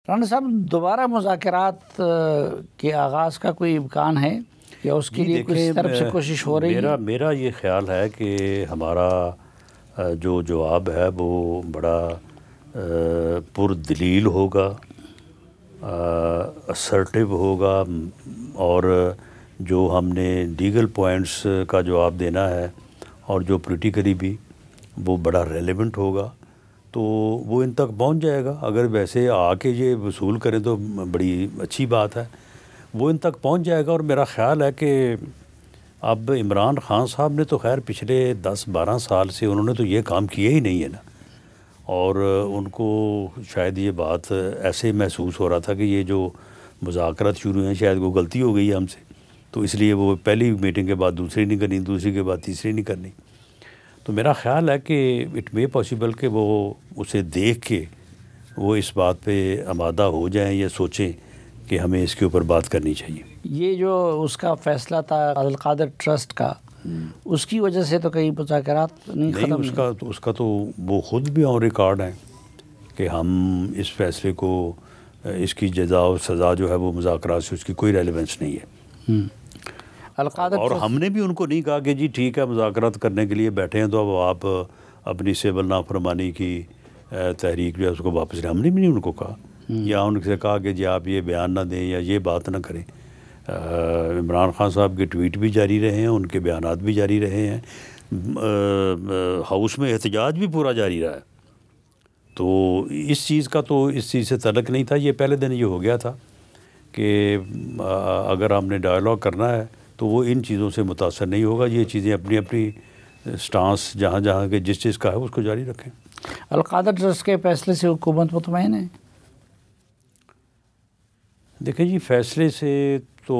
رانا صاحب دوبارہ مذاکرات کے آغاز کا کوئی امکان ہے یا اس کے لیے کسی طرف سے کوشش ہو رہی ہے؟ میرا یہ خیال ہے کہ ہمارا جو جواب ہے وہ بڑا پردلیل ہوگا، اسرٹیو ہوگا، اور جو ہم نے لیگل پوائنٹس کا جواب دینا ہے اور جو پولیٹیکلی بھی وہ بڑا ریلیونٹ ہوگا، تو وہ ان تک پہنچ جائے گا۔ اگر ویسے آ کے یہ وصول کریں تو بڑی اچھی بات ہے، وہ ان تک پہنچ جائے گا۔ اور میرا خیال ہے کہ اب عمران خان صاحب نے تو خیر پچھلے 10-12 سال سے انہوں نے تو یہ کام کیا ہی نہیں ہے نا، اور ان کو شاید یہ بات ایسے محسوس ہو رہا تھا کہ یہ جو مذاکرات شروع ہیں شاید وہ غلطی ہو گئی ہے ہم سے، تو اس لیے وہ پہلی میٹنگ کے بعد دوسری نہیں کرنی، دوسری کے بعد تیسری نہیں کرنی۔ تو میرا خیال ہے کہ اٹ مے پاسبل کہ وہ اسے دیکھ کے وہ اس بات پہ آمادہ ہو جائیں یا سوچیں کہ ہمیں اس کے اوپر بات کرنی چاہیے۔ یہ جو اس کا فیصلہ تھا عبدالقادر ٹرسٹ کا، اس کی وجہ سے تو کئی مذاکرات نہیں ختم اس کا تو وہ خود بھی آن ریکارڈ ہیں کہ ہم اس فیصلے کو، اس کی جزا و سزا جو ہے وہ مذاکرات سے اس کی کوئی ریلیونس نہیں ہے۔ اور ہم نے بھی ان کو نہیں کہا کہ جی ٹھیک ہے مذاکرات کرنے کے لیے بیٹھے ہیں تو اب آپ اپنی سول نافرمانی کی تحریک جو ہے اس کو واپس لیں، ہم نے بھی نہیں ان کو کہا، یا ان سے کہا کہ جی آپ یہ بیان نہ دیں یا یہ بات نہ کریں۔ عمران خان صاحب کے ٹویٹ بھی جاری رہے ہیں، ان کے بیانات بھی جاری رہے ہیں، ہاؤس میں احتجاج بھی پورا جاری رہا ہے۔ تو اس چیز سے تعلق نہیں تھا، یہ پہلے دن یہ ہو گیا تھا کہ اگر ہم نے ڈائیلاگ کرنا ہے تو وہ ان چیزوں سے متاثر نہیں ہوگا، یہ چیزیں اپنی اپنی سٹانس جہاں کے جس چیز کا ہے اس کو جاری رکھیں۔ القادر ٹرسٹ کے فیصلے سے حکومت مطمئن ہے؟ دیکھیں جی، فیصلے سے تو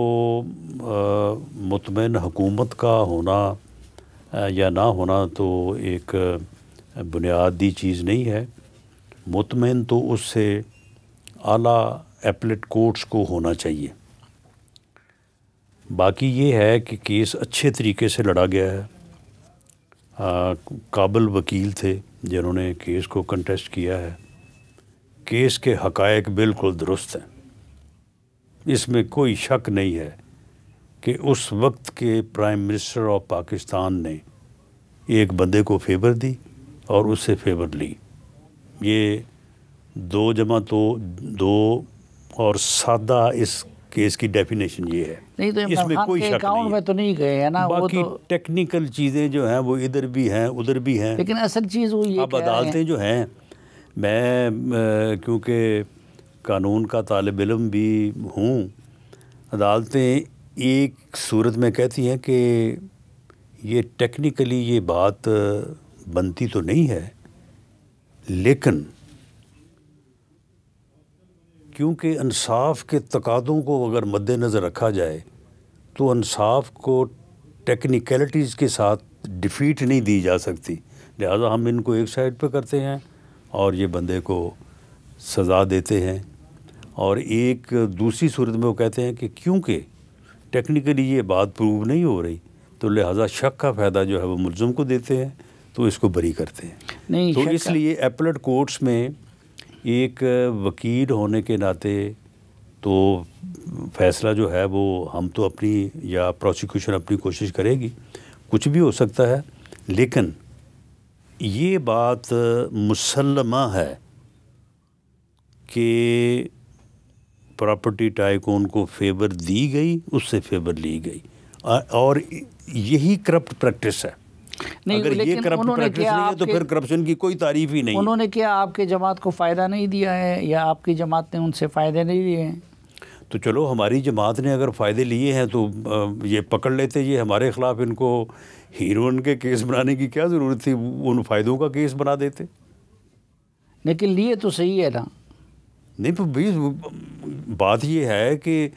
مطمئن حکومت کا ہونا یا نہ ہونا تو ایک بنیادی چیز نہیں ہے۔ مطمئن تو اس سے اعلیٰ ایپلیٹ کورٹس کو ہونا چاہیے۔ باقی یہ ہے کہ کیس اچھے طریقے سے لڑا گیا ہے، قابل وکیل تھے جنہوں نے کیس کو کنٹیسٹ کیا ہے، کیس کے حقائق بالکل درست ہیں، اس میں کوئی شک نہیں ہے کہ اس وقت کے پرائم منسٹر آف پاکستان نے ایک بندے کو فیور دی اور اس سے فیور لی۔ یہ 2+2 اور سادہ اس کیس کی ڈیفینیشن یہ ہے، نہیں تو اس میں کوئی شک اکاؤنٹ میں تو نہیں گئے ہیں نا، باقی ٹیکنیکل چیزیں جو ہیں وہ ادھر بھی ہیں ادھر بھی ہیں، لیکن اصل چیز وہ یہ اب عدالتیں جو ہیں، میں کیونکہ قانون کا طالب علم بھی ہوں، عدالتیں ایک صورت میں کہتی ہیں کہ یہ ٹیکنیکلی یہ بات بنتی تو نہیں ہے، لیکن کیونکہ انصاف کے تقاضوں کو اگر مد نظر رکھا جائے تو انصاف کو ٹیکنیکلٹیز کے ساتھ ڈیفیٹ نہیں دی جا سکتی، لہٰذا ہم ان کو ایک سائڈ پہ کرتے ہیں اور یہ بندے کو سزا دیتے ہیں۔ اور ایک دوسری صورت میں وہ کہتے ہیں کہ کیونکہ ٹیکنیکلی یہ بات پروو نہیں ہو رہی تو لہٰذا شک کا فائدہ جو ہے وہ ملزم کو دیتے ہیں تو اس کو بری کرتے ہیں۔ تو اس لیے ایپلیٹ کورٹس میں ایک وکیل ہونے کے ناطے تو فیصلہ جو ہے وہ ہم تو اپنی یا پروسیکیوشن اپنی کوشش کرے گی، کچھ بھی ہو سکتا ہے، لیکن یہ بات مسلمہ ہے کہ پراپرٹی ٹائکون کو فیور دی گئی، اس سے فیور لی گئی، اور یہی کرپٹ پریکٹس ہے۔ اگر یہ کرپٹ پریکٹس نہیں ہے تو پھر کرپشن کی کوئی تعریف ہی نہیں ہے۔ انہوں نے کیا آپ کے جماعت کو فائدہ نہیں دیا ہے یا آپ کی جماعت نے ان سے فائدے نہیں لیے ہیں؟ تو چلو ہماری جماعت نے اگر فائدے لیے ہیں تو یہ پکڑ لیتے، یہ ہمارے خلاف ان کو ہیروئن کے کیس بنانے کی کیا ضرورت تھی، ان فائدوں کا کیس بنا دیتے۔ لیکن لیے تو صحیح ہے نا۔ نہیں تو بات یہ ہے کہ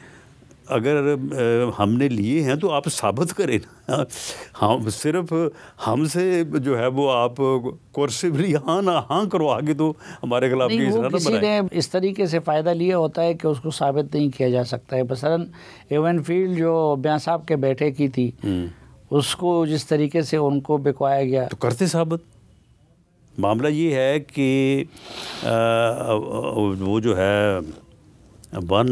اگر ہم نے لیے ہیں تو آپ ثابت کریں نا، ہم صرف ہم سے جو ہے وہ آپ کورسیولی ہاں کروا کے تو ہمارے خلاف کیس نہ بنائیں۔ کسی نے اس طریقے سے فائدہ لیا ہوتا ہے کہ اس کو ثابت نہیں کیا جا سکتا ہے۔ مثلاً ایون فیلڈ جو بیاں صاحب کے بیٹے کی تھی، اس کو جس طریقے سے ان کو بکوایا گیا تو کرتے ثابت، معاملہ یہ ہے کہ وہ جو ہے 1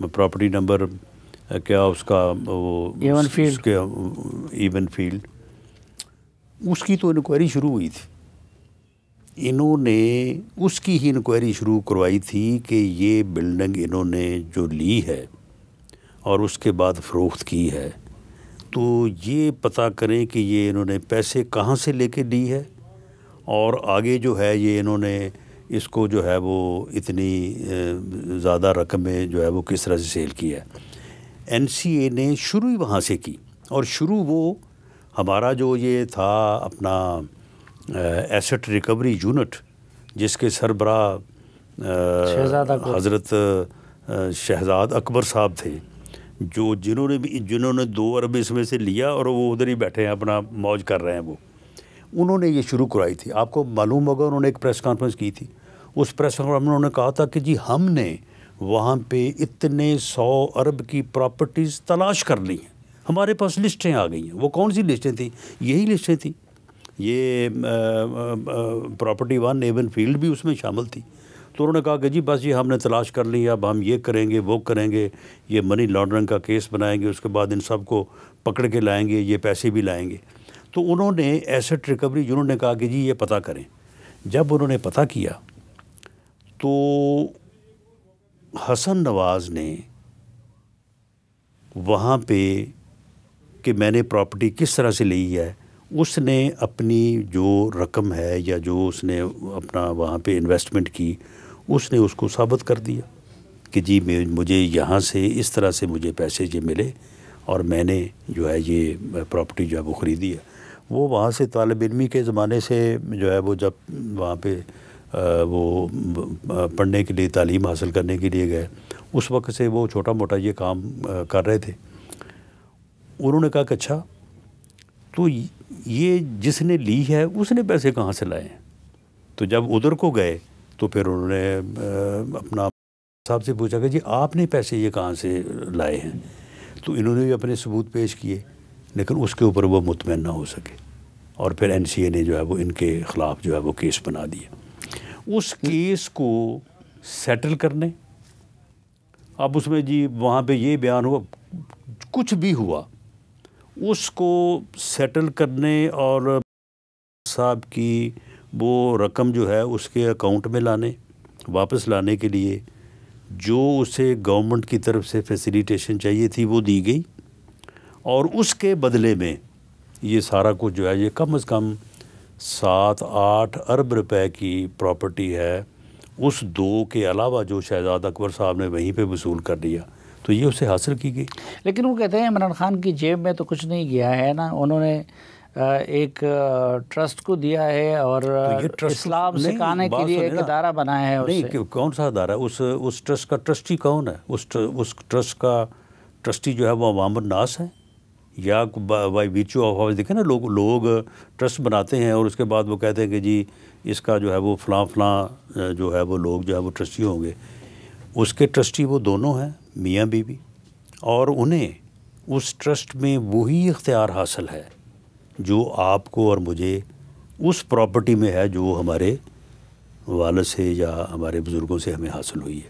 پراپرٹی نمبر کیا اس کا وہ ایون فیلڈ، اس کی تو انکوائری شروع ہوئی تھی. انہوں نے اس کی ہی انکوائری شروع کروائی تھی کہ یہ بلڈنگ انہوں نے جو لی ہے اور اس کے بعد فروخت کی ہے، تو یہ پتہ کریں کہ یہ انہوں نے پیسے کہاں سے لے کے لی ہے، اور آگے جو ہے یہ انہوں نے اس کو جو ہے وہ اتنی زیادہ رقم میں جو ہے وہ کس طرح سے سیل کیا ہے. این سی اے نے شروع ہی وہاں سے کی، اور شروع وہ ہمارا جو یہ تھا اپنا ایسٹ ریکوری یونٹ، جس کے سربراہ حضرت شہزاد اکبر صاحب تھے، جنہوں نے 2 ارب اس میں سے لیا اور وہ ادھر ہی بیٹھے ہیں اپنا موج کر رہے ہیں. وہ انہوں نے یہ شروع کرائی تھی. آپ کو معلوم ہوگا انہوں نے ایک پریس کانفرنس کی تھی. اس پریس کانفرنس میں انہوں نے کہا تھا کہ جی ہم نے وہاں پہ اتنے 100 ارب کی پراپرٹیز تلاش کر لی ہیں، ہمارے پاس لسٹیں آ گئی ہیں. وہ کون سی لسٹیں تھیں؟ یہی لسٹیں تھیں. یہ پراپرٹی 1 ایون فیلڈ بھی اس میں شامل تھی. تو انہوں نے کہا کہ جی بس یہ ہم نے تلاش کر لی، اب ہم یہ کریں گے وہ کریں گے، یہ منی لانڈرنگ کا کیس بنائیں گے، اس کے بعد ان سب کو پکڑ کے لائیں گے، یہ پیسے بھی لائیں گے. تو انہوں نے ایسٹ ریکوری یونٹ نے کہا کہ جی یہ پتہ کریں. جب انہوں نے پتہ کیا تو حسن نواز نے وہاں پہ کہ میں نے پراپرٹی کس طرح سے لی ہے، اس نے اپنی جو رقم ہے یا جو اس نے اپنا وہاں پہ انویسٹمنٹ کی، اس نے اس کو ثابت کر دیا کہ جی مجھے یہاں سے اس طرح سے مجھے پیسے یہ ملے اور میں نے جو ہے یہ پراپرٹی جو ہے وہ خریدی ہے. وہ وہاں سے طالب علمی کے زمانے سے جو ہے وہ جب وہاں پہ وہ پڑھنے کے لیے تعلیم حاصل کرنے کے لیے گئے، اس وقت سے وہ چھوٹا موٹا یہ کام کر رہے تھے. انہوں نے کہا کہ اچھا تو یہ جس نے لی ہے اس نے پیسے کہاں سے لائے ہیں. تو جب ادھر کو گئے تو پھر انہوں نے اپنا صاحب سے پوچھا کہ جی آپ نے پیسے یہ کہاں سے لائے ہیں. تو انہوں نے بھی اپنے ثبوت پیش کیے، لیکن اس کے اوپر وہ مطمئن نہ ہو سکے، اور پھر این سی اے نے جو ہے وہ ان کے خلاف جو ہے وہ کیس بنا دیا. اس کیس کو سیٹل کرنے، اب اس میں جی وہاں پہ یہ بیان ہوا، کچھ بھی ہوا، اس کو سیٹل کرنے اور صاحب کی وہ رقم جو ہے اس کے اکاؤنٹ میں لانے، واپس لانے کے لیے جو اسے گورنمنٹ کی طرف سے فیسیلیٹیشن چاہیے تھی وہ دی گئی، اور اس کے بدلے میں یہ سارا کچھ جو ہے یہ کم از کم 7-8 ارب روپے کی پراپرٹی ہے، اس 2 کے علاوہ جو شہزاد اکبر صاحب نے وہیں پہ وصول کر لیا، تو یہ اسے حاصل کی گئی. لیکن وہ کہتے ہیں عمران خان کی جیب میں تو کچھ نہیں گیا ہے نا، انہوں نے ایک ٹرسٹ کو دیا ہے اور اسلام سکھانے کے لیے ایک ادارہ بنایا ہے. نہیں، کون سا ادارہ ہے؟ اس ٹرسٹ کا ٹرسٹی کون ہے؟ اس ٹرسٹ کا ٹرسٹی جو ہے وہ عوام الناس ہے، یا بائی ویچو آف دیکھیں نا لوگ ٹرسٹ بناتے ہیں اور اس کے بعد وہ کہتے ہیں کہ جی اس کا جو ہے وہ فلاں جو ہے وہ لوگ جو ہے وہ ٹرسٹی ہوں گے. اس کے ٹرسٹی وہ دونوں ہیں، میاں بیوی، اور انہیں اس ٹرسٹ میں وہی اختیار حاصل ہے جو آپ کو اور مجھے اس پراپرٹی میں ہے جو ہمارے والد سے یا ہمارے بزرگوں سے ہمیں حاصل ہوئی ہے.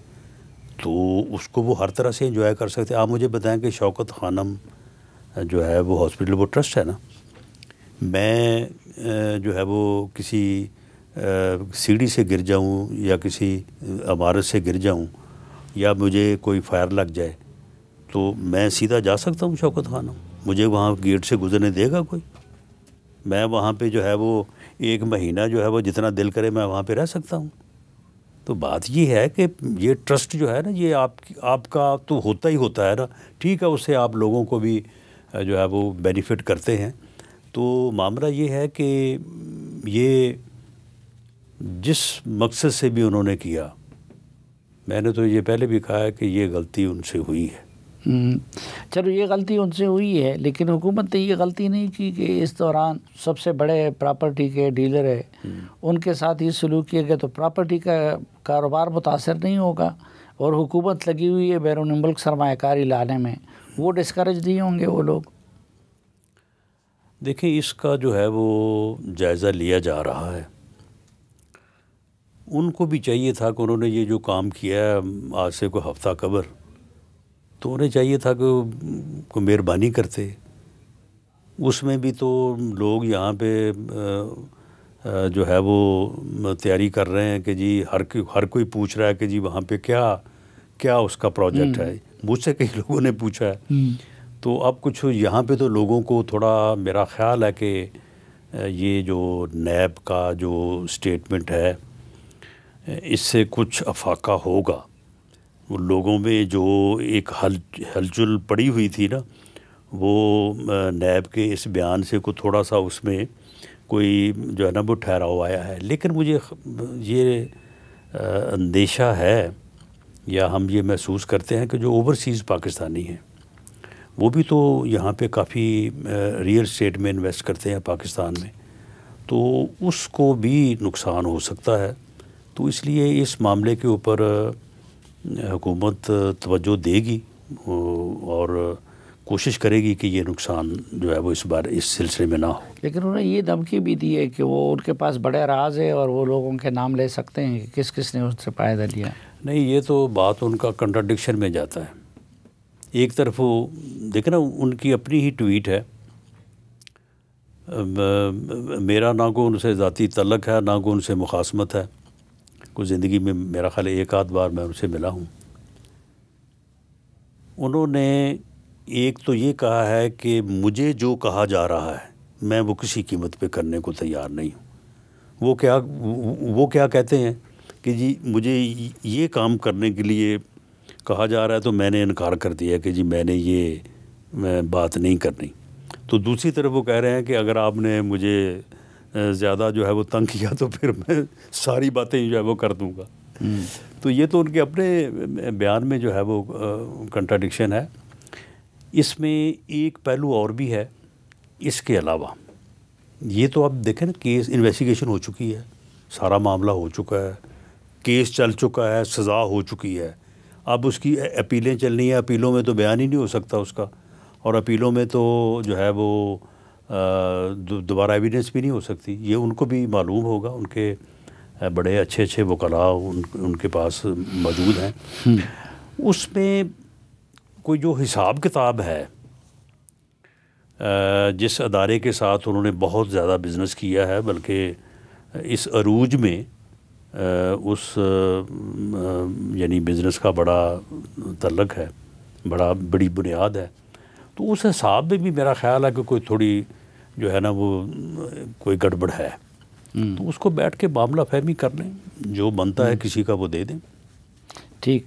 تو اس کو وہ ہر طرح سے انجوائے کر سکتے ہیں. آپ مجھے بتائیں کہ شوکت خانم جو ہے وہ ہاسپٹل وہ ٹرسٹ ہے نا، میں جو ہے وہ کسی سیڑھی سے گر جاؤں یا کسی عمارت سے گر جاؤں یا مجھے کوئی فائر لگ جائے تو میں سیدھا جا سکتا ہوں شوکت خانم؟ مجھے وہاں گیٹ سے گزرنے دے گا کوئی؟ میں وہاں پہ جو ہے وہ 1 مہینہ جو ہے وہ جتنا دل کرے میں وہاں پہ رہ سکتا ہوں. تو بات یہ ہے کہ یہ ٹرسٹ جو ہے نا یہ آپ کا تو ہوتا ہی ہوتا ہے نا، ٹھیک ہے، اس سے آپ لوگوں کو بھی جو ہے وہ بینیفٹ کرتے ہیں. تو معاملہ یہ ہے کہ یہ جس مقصد سے بھی انہوں نے کیا، میں نے تو یہ پہلے بھی کہا ہے کہ یہ غلطی ان سے ہوئی ہے. چلو یہ غلطی ان سے ہوئی ہے، لیکن حکومت نے یہ غلطی نہیں کی کہ اس دوران سب سے بڑے پراپرٹی کے ڈیلر ہے ان کے ساتھ یہ سلوک کیا گیا تو پراپرٹی کا کاروبار متاثر نہیں ہوگا، اور حکومت لگی ہوئی ہے بیرون ملک سرمایہ کاری لانے میں، وہ ڈسکریج نہیں ہوں گے وہ لوگ. دیکھیں اس کا جو ہے وہ جائزہ لیا جا رہا ہے، ان کو بھی چاہیے تھا کہ انہوں نے یہ جو کام کیا ہے آج سے کوئی ہفتہ قبل، تو انہیں چاہیے تھا کہ کوئی مہربانی کرتے. اس میں بھی تو لوگ یہاں پہ جو ہے وہ تیاری کر رہے ہیں کہ جی ہر کوئی پوچھ رہا ہے کہ جی وہاں پہ کیا اس کا پروجیکٹ ہے. مجھ سے کئی لوگوں نے پوچھا ہے. تو اب کچھ یہاں پہ تو لوگوں کو تھوڑا میرا خیال ہے کہ یہ جو نیب کا جو اسٹیٹمنٹ ہے اس سے کچھ افاقہ ہوگا. وہ لوگوں میں جو ایک ہلچل پڑی ہوئی تھی نا، وہ نیب کے اس بیان سے کو تھوڑا سا اس میں کوئی جو ہے نا وہ ٹھہراؤ آیا ہے. لیکن مجھے یہ اندیشہ ہے یا ہم یہ محسوس کرتے ہیں کہ جو اوورسیز پاکستانی ہیں وہ بھی تو یہاں پہ کافی ریئل اسٹیٹ میں انویسٹ کرتے ہیں پاکستان میں، تو اس کو بھی نقصان ہو سکتا ہے. تو اس لیے اس معاملے کے اوپر حکومت توجہ دے گی اور کوشش کرے گی کہ یہ نقصان جو ہے وہ اس سلسلے میں نہ ہو. لیکن انہوں نے یہ دھمکی بھی دی ہے کہ وہ ان کے پاس بڑے راز ہے اور وہ لوگوں کے نام لے سکتے ہیں کہ کس کس نے اس سے فائدہ لیا. نہیں، یہ تو بات ان کا کنٹراڈکشن میں جاتا ہے. ایک طرف وہ دیکھیں نا، ان کی اپنی ہی ٹویٹ ہے، میرا نہ کو ان سے ذاتی تعلق ہے نہ کو ان سے مخاصمت ہے. کوئی زندگی میں میرا خیال ایک آدھ بار میں ان سے ملا ہوں. انہوں نے ایک تو یہ کہا ہے کہ مجھے جو کہا جا رہا ہے میں وہ کسی قیمت پہ کرنے کو تیار نہیں ہوں. وہ کیا کہتے ہیں کہ جی مجھے یہ کام کرنے کے لیے کہا جا رہا ہے تو میں نے انکار کر دیا کہ جی میں نے یہ بات نہیں کرنی. تو دوسری طرف وہ کہہ رہے ہیں کہ اگر آپ نے مجھے زیادہ جو ہے وہ تنگ کیا تو پھر میں ساری باتیں جو ہے وہ کر دوں گا. تو یہ تو ان کے اپنے بیان میں جو ہے وہ کنٹراڈکشن ہے. اس میں ایک پہلو اور بھی ہے. اس کے علاوہ یہ تو آپ دیکھیں نا، کیس انویسٹیگیشن ہو چکی ہے، سارا معاملہ ہو چکا ہے، کیس چل چکا ہے، سزا ہو چکی ہے. اب اس کی اپیلیں چلنی ہے. اپیلوں میں تو بیان ہی نہیں ہو سکتا اس کا، اور اپیلوں میں تو جو ہے وہ دوبارہ ایویڈنس بھی نہیں ہو سکتی. یہ ان کو بھی معلوم ہوگا. ان کے بڑے اچھے وکلاء ان کے پاس موجود ہیں. اس میں کوئی جو حساب کتاب ہے، جس ادارے کے ساتھ انہوں نے بہت زیادہ بزنس کیا ہے، بلکہ اس عروج میں اس یعنی بزنس کا بڑا تعلق ہے، بڑی بنیاد ہے. تو اس حساب میں بھی میرا خیال ہے کہ کوئی تھوڑی جو ہے نا وہ کوئی گڑبڑ ہے. تو اس کو بیٹھ کے معاملہ فہمی کر لیں، جو بنتا ہے کسی کا وہ دے دیں. ٹھیک.